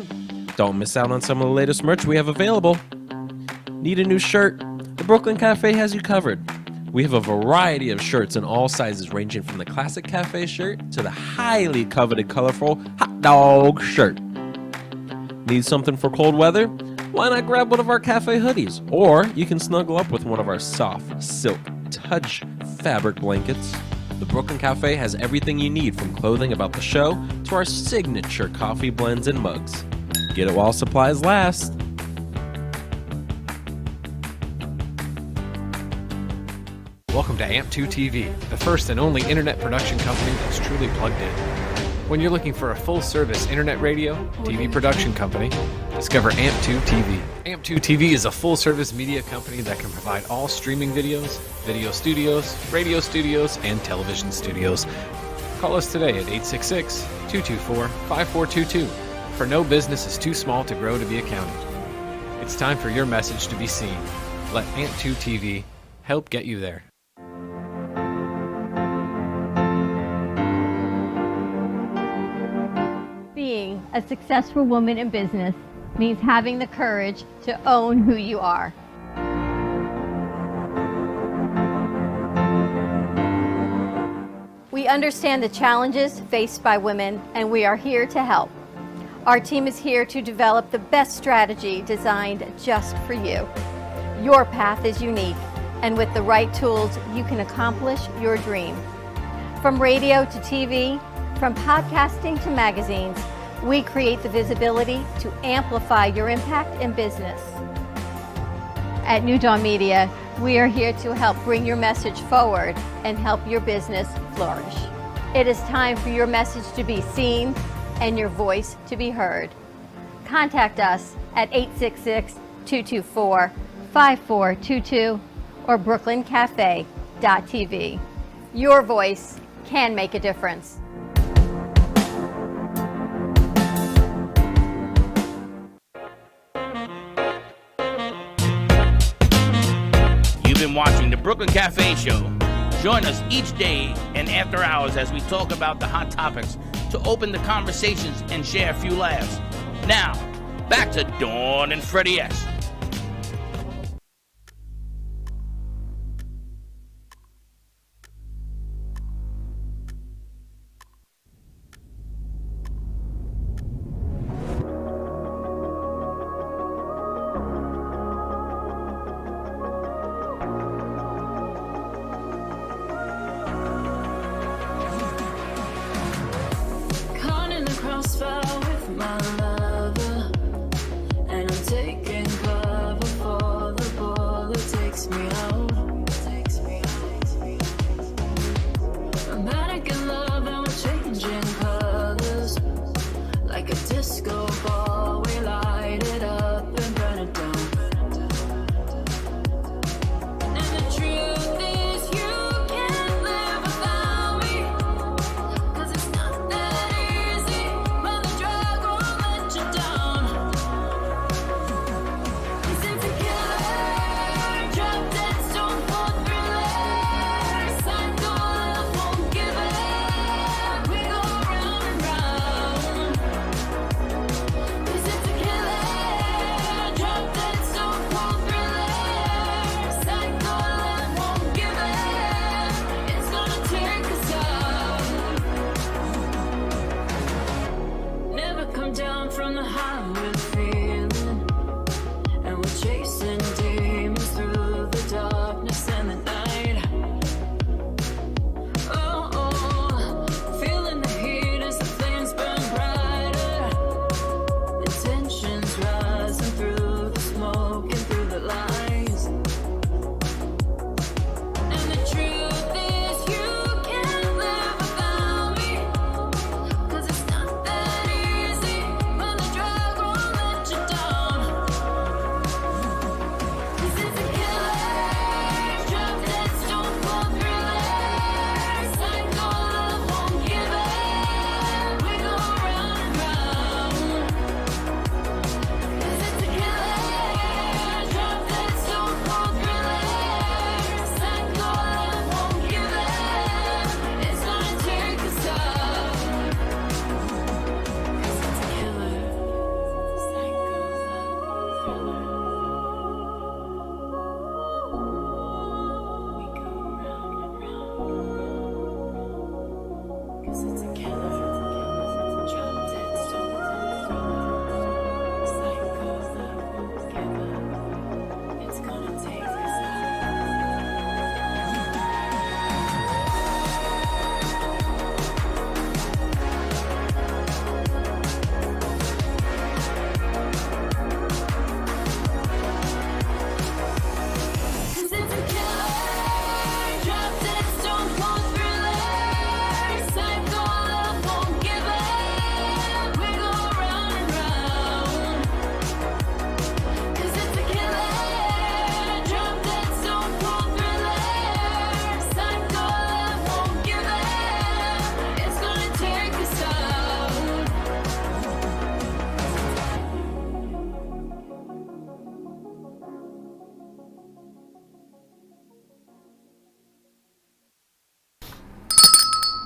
Don't miss out on some of the latest merch we have available. Need a new shirt? The Brooklyn Cafe has you covered. We have a variety of shirts in all sizes, ranging from the classic cafe shirt to the highly coveted colorful hot dog shirt. Need something for cold weather? Why not grab one of our cafe hoodies? Or you can snuggle up with one of our soft silk touch fabric blankets. The Brooklyn Cafe has everything you need, from clothing about the show to our signature coffee blends and mugs. Get it while supplies last. Welcome to AMP2 TV, the first and only internet production company that's truly plugged in. When you're looking for a full-service internet radio, TV production company, discover AMP2 TV. AMP2 TV is a full-service media company that can provide all streaming videos, video studios, radio studios, and television studios. Call us today at 866-224-5422, for no business is too small to grow to be accounted. It's time for your message to be seen. Let AMP2 TV help get you there. Being a successful woman in business means having the courage to own who you are. We understand the challenges faced by women, and we are here to help. Our team is here to develop the best strategy designed just for you. Your path is unique, and with the right tools, you can accomplish your dream. From radio to TV, from podcasting to magazines, We create the visibility to amplify your impact in business. At New Dawn Media, we are here to help bring your message forward and help your business flourish. It is time for your message to be seen and your voice to be heard. Contact us at 866-224-5422 or brooklyncafe.tv. Your voice can make a difference. You've been watching the Brooklyn Cafe Show. Join us each day and after hours as we talk about the hot topics to open the conversations and share a few laughs. Now, back to Dawn and Freddie S. Caught in the crossfire with my lover, and I'm taking cover before the bullet takes me out. I'm panic in love and we're changing colors like a disco ball. We light it up and burn it down. And the truth is, you can't live without me. 'Cause it's not that easy when the drug won't let you down. 'Cause it's a killer, drop dead, stone cold thriller, psycho love won't give in. We go round and round. 'Cause it's a killer, drop dead, stone cold thriller, psycho love won't give in. It's gonna take us out. Never come down from the high we're feeling, and we're chasing demons through the darkness and the night. Oh, feeling the heat as the flames burn brighter. The tension's rising through the smoke and through the lies. And the truth is, you can't live without me. 'Cause it's not that easy when the drug won't let you down. 'Cause it's a killer, drop dead, stone cold thriller, psycho love won't give in. We go round and round. 'Cause it's a killer, drop dead, stone cold thriller, psycho love won't give in. It's gonna take us out. 'Cause it's a killer, psycho love thriller. We go round and round. 'Cause it's a killer, drop dead, stone cold thriller, psycho love won't give in. It's gonna take us out. Cause it's a killer, drop dead, stone cold thriller, psycho love won't give in. We go round and round. 'Cause it's a killer, drop dead, stone cold thriller, psycho love won't give in. It's gonna take us out.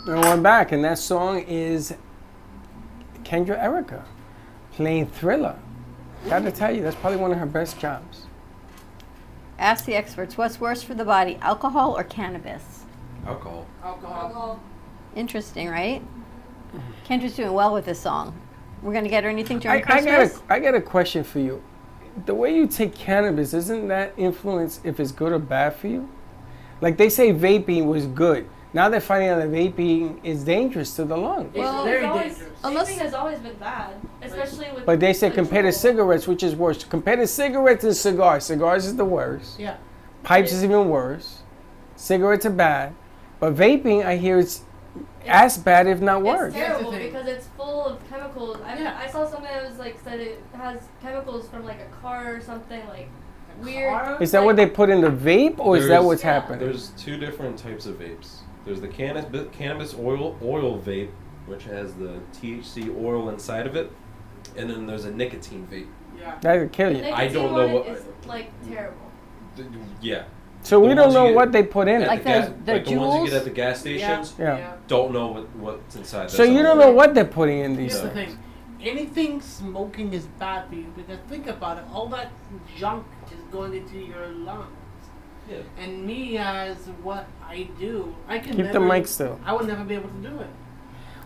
And we're back, and that song is Kendra Erica playing Thriller. Gotta tell you, that's probably one of her best jobs. Ask the experts, what's worse for the body, alcohol or cannabis? Alcohol. Alcohol. Interesting, right? Kendra's doing well with this song. We're going to get her anything during Christmas? I got a question for you. The way you take cannabis, doesn't that influence if it's good or bad for you? Like they say vaping was good. Now they're finding out that vaping is dangerous to the lungs. It's Well, very it's always, dangerous. Unless- vaping has always been bad, especially with. But they say the compared to Juul. cigarettes, which is worse. Compared to cigarettes and cigars. Cigars is the worst. Yeah. Pipes is even worse. Cigarettes are bad. But vaping, I hear it's as bad, if not worse. It's terrible thing. because it's full of chemicals. Yeah. I saw something that was like said it has chemicals from like a car or something like weird. Car? Is that what they put in the vape, or is that There's- what's yeah. happening? There's two different types of vapes. There's the cannabis oil vape, which has the THC oil inside of it, and then there's a nicotine vape. Yeah. That could kill The you. I nicotine don't know one what- is like terrible. Yeah. So we the don't ones you know get what they put in it. Like the the like the ones you Juuls? get at the gas stations. Yeah. Don't know what's inside. So That's you all. don't know what they're putting in these Here's the things. thing. Anything smoking is bad for you because think about it. All that junk is going into your lungs. Yeah. And me, as what I do, I can Keep the never, mic still. I would never be able to do it.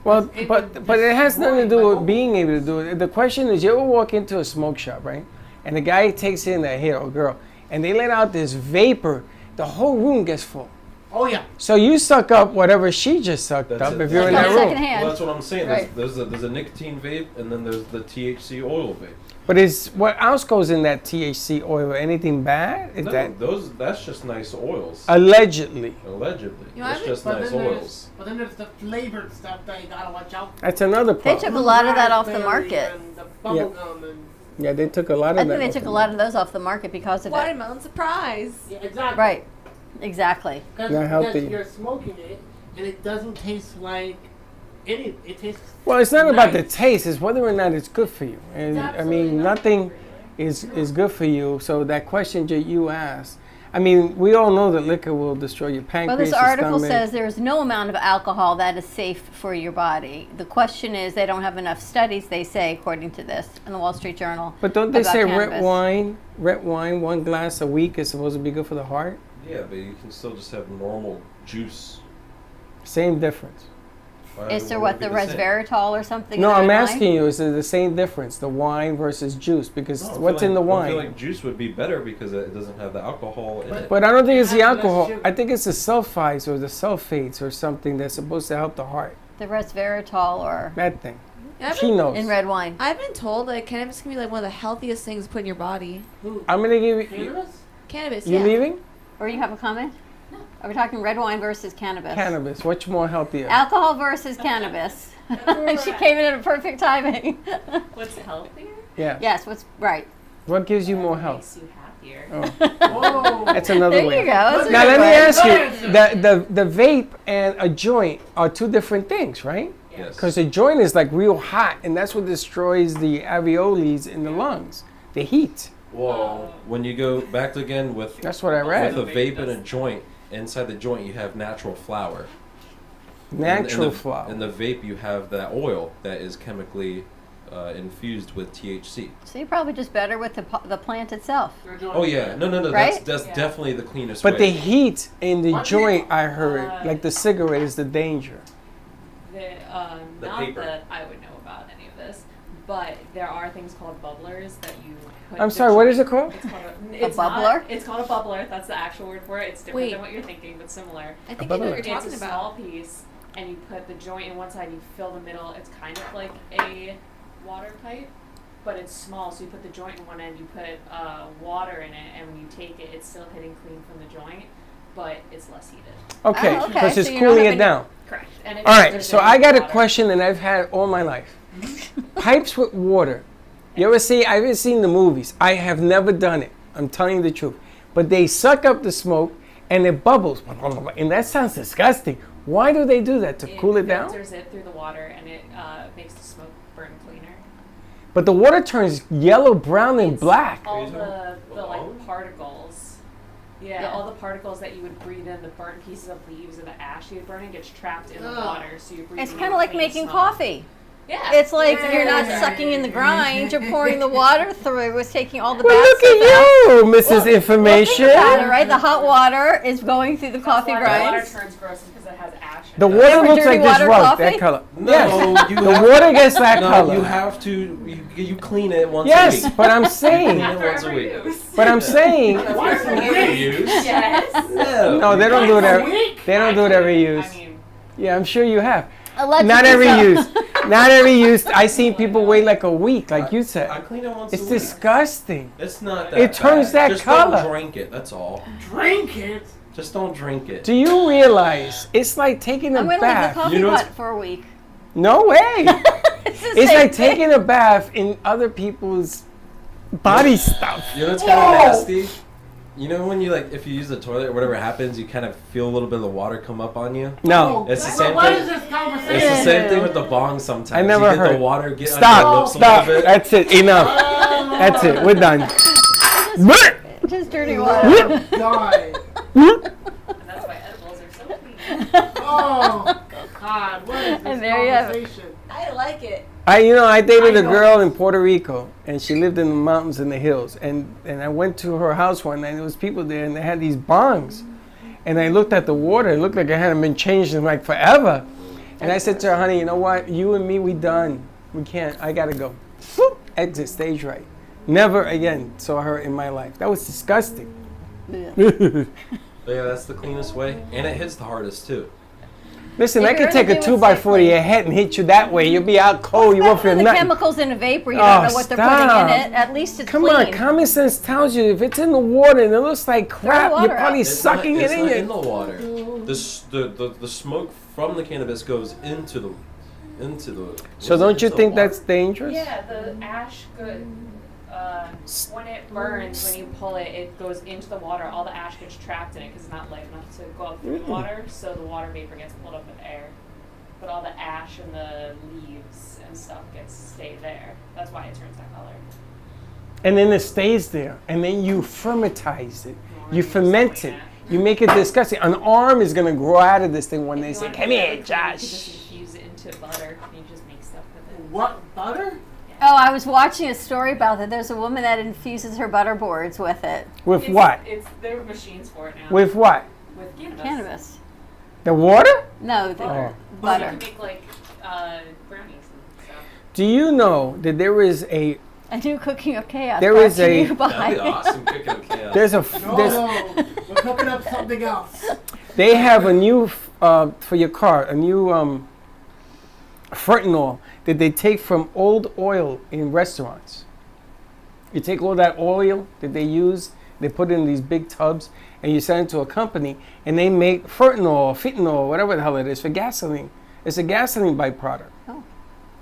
Well, It but would it has nothing to do destroy my with being able to do it. The question is, you ever walk into a smoke shop, right? And the guy takes in that hit or girl, and they let out this vapor. The whole room gets full. Oh yeah. So you suck up whatever she just sucked That's up it. if you're in Like that on room. secondhand. Well, that's what I'm saying. Right. There's a nicotine vape, and then there's the THC oil vape. But is what else goes in that THC oil? Anything bad? Is No, that that's just nice oils. allegedly? Allegedly, You know, I it's mean- just But nice then there's, oils. but then there's the flavored stuff that you gotta watch out for. That's another They problem. took a lot of that off the Raspberry market. And the bubble gum and Yeah, they took a lot of I that. think they off took the a lot of those off the market because of it. Watermelon surprise. yeah, exactly. Right. Exactly. Not healthy. You're smoking it and it doesn't taste like any. It tastes. Well, it's not about the nice. taste; it's whether or not it's good for you. And It's I absolutely mean, not nothing good for you. is good for you. So that question that you asked, I mean, we all know that liquor will destroy your pancreas. Well, this your article stomach. says there is no amount of alcohol that is safe for your body. The question is, they don't have enough studies, they say, according to this in the Wall Street Journal. But don't they about say cannabis. red wine, 1 glass a week is supposed to be good for the heart? Yeah, but you can still just have normal juice. Same difference. Why Is would there it what, be the same? resveratrol or something? No, in I'm red wine? asking you, is it the same difference, the wine versus juice? Because No, I feel what's in like- the I feel wine? like juice would be better because it doesn't have the alcohol in it. But I don't think it's the It has less alcohol. sugar. I think it's the sulfites or the sulfates or something that's supposed to help the heart. The resveratrol or That thing. I've She been, knows. in red wine. I've been told that cannabis can be like one of the healthiest things to put in your body. Who? I'm gonna give you. Cannabis? Cannabis, You yeah. leaving? Or you have a comment? No. Are we talking red wine versus cannabis? Cannabis. What's more healthier? Alcohol versus cannabis. She came in at a perfect timing. What's healthier? Yeah. Yes, what's right. What gives you more health? Makes you happier. Oh. Whoa. That's another There way. you go. That's a Now good let me one. ask you: the vape and a joint are two different things, right? Yes. Because a joint is like real hot, and that's what destroys the alveoli in the lungs, the heat. Well, when you go back again with That's what I read. with a vape and a joint, inside the joint you have natural flour. Natural in the, flower. In the vape you have that oil that is chemically infused with THC. So you're probably just better with the plant itself. Oh yeah, no, Right? that's definitely the cleanest But the way. heat in the What joint, do I heard, like the cigarette, is the danger. The, The not paper. that I would know about any of this, but there are things called bubblers that you put. I'm the sorry, what is joint- it called? It's called A bubbler? It's called a bubbler. That's the actual word for it. It's different Wait. than what you're thinking, but similar. I think I know what you're It's talking a about. small piece, and you put the joint in one side. You fill the middle. It's kind of like a water pipe, but it's small. So you put the joint in one end. You put water in it, and when you take it, it's still hitting clean from the joint, but it's less heated. Okay, Oh, okay, because so it's you're cooling not it having- down. Correct. And it All right, filters so in I got a water. question that I've had all my life. Pipes with water. You ever see? I've seen the movies. I have never done it. I'm telling you the truth. But they suck up the smoke and it bubbles, and that sounds disgusting. Why do they do that? To cool it down? filters it through the water, and it makes the smoke burn cleaner. But the water turns yellow, brown, and It's black. All Crazy. the like particles. Yeah, all the particles that you would breathe in, the burnt pieces of leaves or the ash you would burn in, gets trapped in the Ugh. water, so you're breathing. It's in kind of like clean making smoke. coffee. Yeah. It's like you're not Yeah. sucking in the grind, you're pouring the water through. It's taking all the Well, bad look stuff out. at you, Mrs. Well, Information. think about it, right? The hot water is going through the That's coffee why the water grinds. turns gross is because it has ash The water Remember looks like dirty this water rug, coffee? that color. No, Yes, you the have- water gets that No, color. you have to. You clean it once a Yes, week. but I'm Clean saying, it once a week. but I'm saying, Once a use. Yes. no, they don't do it every. week? They don't do it every use. I mean, Yeah, I'm sure you have. Allegedly Not every so. use. Not every use. I seen people wait like a week, like you I said. clean it once It's a week. disgusting. It's not that It turns bad. that Just color. don't drink it. That's all. Drink it. Just don't drink it. Do you realize it's like taking a I'm gonna leave the bath? coffee You know pot what's- for a week. No way. It's the It's same like thing. taking a bath in other people's body stuff. You know what's kind of nasty? You know when you like, if you use the toilet or whatever happens, you kind of feel a little bit of the water come up on you. No. It's the Well, same what thing. is this conversation? It's the same thing with the bong sometimes. I never you get heard. the water get Stop. under your lips a Stop. little bit. That's it. Enough. That's it. We're done. Just dirty water. God. and that's why edibles are so clean. Oh, God. What is this And there you have it. conversation? I like it. I dated I a know. girl in Puerto Rico, and she lived in the mountains and the hills. And I went to her house one night, and there was people there, and they had these bongs. And I looked at the water. It looked like it hadn't been changed in like forever. And I said to her, honey, you know what? You and me, we done. We can't. I gotta go. Whoop, exit stage right. Never again saw her in my life. That was disgusting. But yeah, that's the cleanest way, and it hits the hardest too. Listen, If I you're could take a gonna do it 2x4 to safely. your head and hit you that way. You'll be out cold. You won't feel the nothing. chemicals in a vapor, you Oh, don't know what they're putting stop. in it. At least it's Come clean. on, common sense tells you if it's in the water and it looks like crap, water you're probably out. sucking it's it not in in you. the water. The smoke from the cannabis goes into the So don't you into the think water. that's dangerous? Yeah, the ash good. When it burns, when you pull it, it goes into the water. All the ash gets trapped in it because it's not light enough to go up through the water. So the water vapor gets pulled up with air, but all the ash and the leaves and stuff stay there. That's why it turns that color. And then it stays there. And then you fermentize it. You ferment it. Yeah. You make it disgusting. An arm is going to grow out of this thing when If they you say, want come it here, really clean, you can just Josh. infuse it into butter and you just make stuff with it. What? Butter? Oh, I was watching a story about that. There's a woman that infuses her butter boards with it. With what? There are machines for it now. With what? With cannabis. Cannabis. The water? No, the Oh. You butter. can make like brownies and stuff. Do you know that there is a A new cooking of chaos. There brought is to a- you by- That'd be awesome. Kicking up chaos. there's a No, there's, no. We're cooking up something else. they have a new for your car, a new fentanyl that they take from old oil in restaurants. You take all that oil that they use, they put it in these big tubs, and you send it to a company, and they make fentanyl, whatever the hell it is, for gasoline. It's a gasoline byproduct. Oh.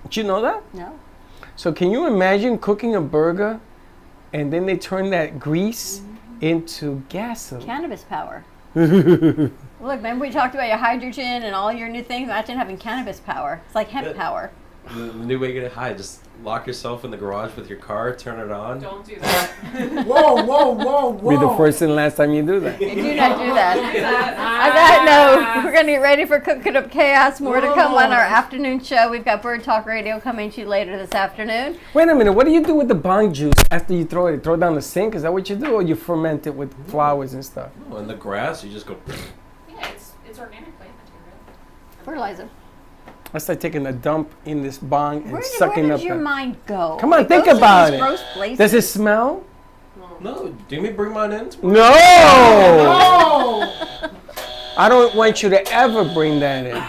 Did you know that? No. So can you imagine cooking a burger, and then they turn that grease into gasoline? Cannabis power. Look, remember we talked about your hydrogen and all your new things? Imagine having cannabis power. It's like hemp Yeah. power. The new way to get high, just lock yourself in the garage with your car, turn it on. Don't do that. Whoa, whoa, whoa, whoa. Be the first and last time you do that. You do not do that. On that note, we're going to get ready for Cooking Up Chaos. More to come on our afternoon show. We've got Bird Talk Radio coming to you later this afternoon. Wait a minute, what do you do with the bong juice after you throw it? Throw it down the sink? Is that what you do? Or you ferment it with flowers and stuff? Oh, in the grass, you just go. Yeah, it's organic plant material. Fertilizer. That's like taking a dump in this bong and Where sucking does up your the... mind go? Come on, It think goes to about these it. gross places. Does it smell? No, do you mean bring mine in? No! Oh! I don't want you to ever bring that in. All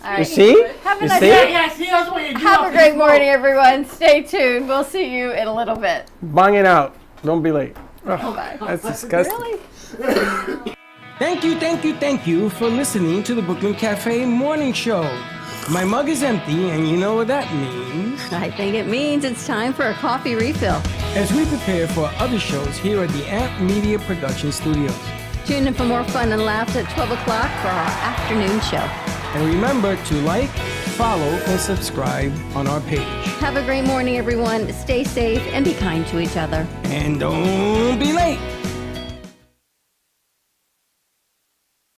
right. You see? Have a You nice see? day. Yeah, see, that's what you do. Have a after great you smoke. morning, everyone. Stay tuned. We'll see you in a little bit. Bong it out. Don't be late. Ugh, Bye. that's disgusting. Really? Thank you for listening to the Brooklyn Cafe Morning Show. My mug is empty, and you know what that means. I think it means it's time for a coffee refill. As we prepare for other shows here at the Amp Media Production Studios. Tune in for more fun and laughs at 12 o'clock for our afternoon show. And remember to like, follow, and subscribe on our page. Have a great morning, everyone. Stay safe and be kind to each other. And don't be late.